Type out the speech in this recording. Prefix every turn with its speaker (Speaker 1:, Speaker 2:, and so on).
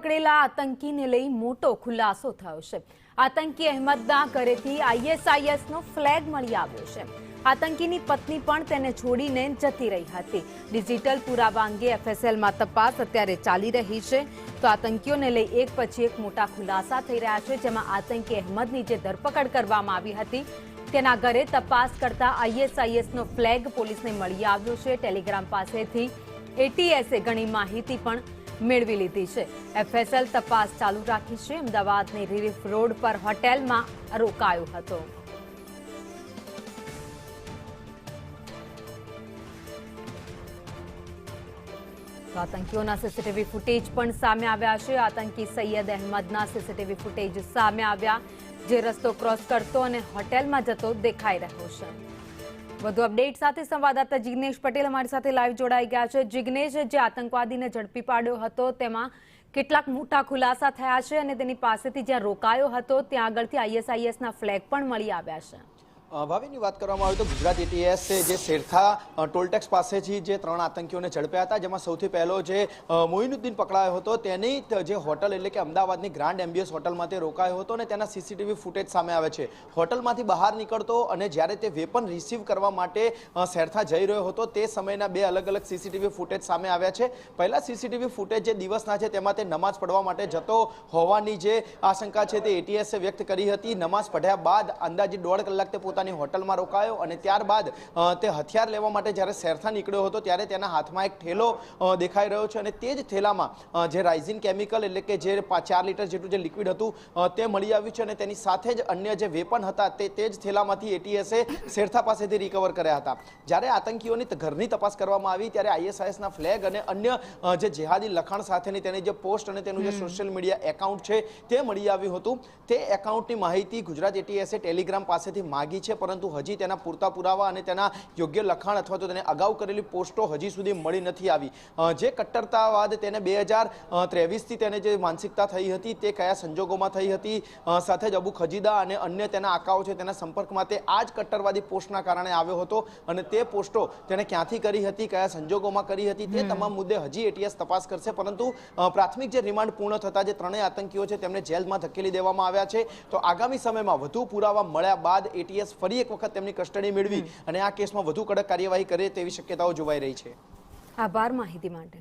Speaker 1: પકડેલા આતંકીને લઈ મોટો ખુલાસો થયો છે। આતંકી અહેમદના ઘરેથી આઈએસઆઈએસનો ફ્લેગ મળી આવ્યો છે। આતંકીની પત્ની પણ તેને છોડીને જતી રહી હતી। ડિજિટલ પુરાવા અંગે એફએસએલમાં તપાસ અત્યારે ચાલી રહી છે। તો આતંકીઓને લઈ એક પછી એક મોટા ખુલાસા થઈ રહ્યા છે, જેમાં આતંકી અહેમદની જે ધરપકડ કરવામાં આવી હતી તેના ઘરે તપાસ કરતા આઈએસઆઈએસનો ફ્લેગ પોલીસને મળી આવ્યો છે। ટેલિગ્રામ પાસેથી એટીએસે ઘણી માહિતી પણ મેળવી લીધી છે। એફએસએલ તપાસ ચાલુ રાખી છે। અમદાવાદની રિલીફ રોડ પર હોટેલમાં રોકાયો હતો। આતંકીઓના સીસીટીવી ફૂટેજ પણ સામે આવ્યા છે। આતંકી સૈયદ અહેમદના સીસીટીવી ફૂટેજ સામે આવ્યા, જે રસ્તો ક્રોસ કરતો અને હોટેલમાં જતો દેખાઈ રહ્યો છે। વધુ અપડેટ સાથે સંવાદદાતા જિગ્નેશ પટેલ અમારી સાથે લાઈવ જોડાઈ ગયા છે। જિગ્નેશ, જે આતંકવાદીને ઝડપી પાડ્યો હતો તેમાં કેટલાક મોટા ખુલાસા થયા છે અને તેની પાસેથી જ્યાં રોકાયો હતો ત્યાં આગળથી આઈએસઆઈએસના ફ્લેગ પણ મળી આવ્યા છે।
Speaker 2: ભાવિની વાત કરવામાં આવે તો ગુજરાત એટીએસે જે શેરથા ટોલટેક્સ પાસેથી જે 3 આતંકીઓને ઝડપ્યા હતા, જેમાં સૌથી પહેલો જે મોઇનુદ્દીન પકડાયો હતો તેની જે હોટલ એટલે કે અમદાવાદની ગ્રાન્ડ એમ્બિયન્સ હોટલમાં તે રોકાયો હતો અને તેના સીસીટીવી ફૂટેજ સામે આવે છે। હોટલમાંથી બહાર નીકળતો અને જ્યારે તે વેપન રિસીવ કરવા માટે શેરથા જઈ રહ્યો હતો તે સમયના 2 અલગ અલગ સીસીટીવી ફૂટેજ સામે આવ્યા છે। પહેલા સીસીટીવી ફૂટેજ જે દિવસના છે તેમાં તે નમાઝ પડવા માટે જતો હોવાની જે આશંકા છે તે એટીએસે વ્યક્ત કરી હતી। નમાઝ પઢ્યા બાદ અંદાજે 1.5 કલાક તે પોતાની હોટલમાં રોકાયો અને ત્યારબાદ તે હથિયાર લેવા માટે જ્યારે શેરથા નીકળ્યો હતો ત્યારે તેના હાથમાં એક થેલો દેખાઈ રહ્યો છે અને તે જ થેલામાં જે રાઇઝિન કેમિકલ એટલે કે જે 4 લીટર જેટલું જે લિક્વિડ હતું તે મળી આવ્યું છે અને તેની સાથે જ અન્ય જે વેપન હતા તે જ થેલામાંથી એટીએસે શેરથા પાસેથી રિકવર કર્યા હતા। જ્યારે આતંકીઓની ઘરની તપાસ કરવામાં આવી ત્યારે આઈએસઆઈએસના ફ્લેગ અને અન્ય જે જેહાદી લખાણ સાથેની તેની જે પોસ્ટ અને તેનું જે સોશિયલ મીડિયા એકાઉન્ટ છે તે મળી આવ્યું હતું। તે એકાઉન્ટની માહિતી ગુજરાત એટીએસે ટેલિગ્રામ પાસેથી માગી છે, પરંતુ હજી તેના પૂરતા પુરાવા અને તેના યોગ્ય લખાણ અથવા તો તેને અગાઉ કરેલી પોસ્ટો હજી સુધી મળી નથી આવી। જે કટ્ટરતાવાદ તેને 2023થી તેને જે માનસિકતા થઈ હતી તે કયા સંજોગોમાં થઈ હતી, સાથે જ અબુ ખજીદા અને અન્ય તેના આકાઓ છે તેના સંપર્કમાં તે આ જ કટ્ટરવાદી પોસ્ટના કારણે આવ્યો હતો અને તે પોસ્ટો તેને ક્યાંથી કરી હતી, કયા સંજોગોમાં કરી હતી, તે તમામ મુદ્દે હજી એટીએસ તપાસ કરશે। પરંતુ પ્રાથમિક જે રિમાન્ડ પૂર્ણ થતા જે 3 આતંકીઓ છે તેમને જેલમાં ધકેલી દેવામાં આવ્યા છે। તો આગામી સમયમાં વધુ પુરાવા મળ્યા બાદ એટીએસ ફરી એક વખત તેમની કસ્ટડી મેળવી અને આ કેસમાં વધુ કડક કાર્યવાહી કરે તેવી શક્યતાઓ જોવાઈ રહી છે।
Speaker 1: આભાર માહિતી માટે।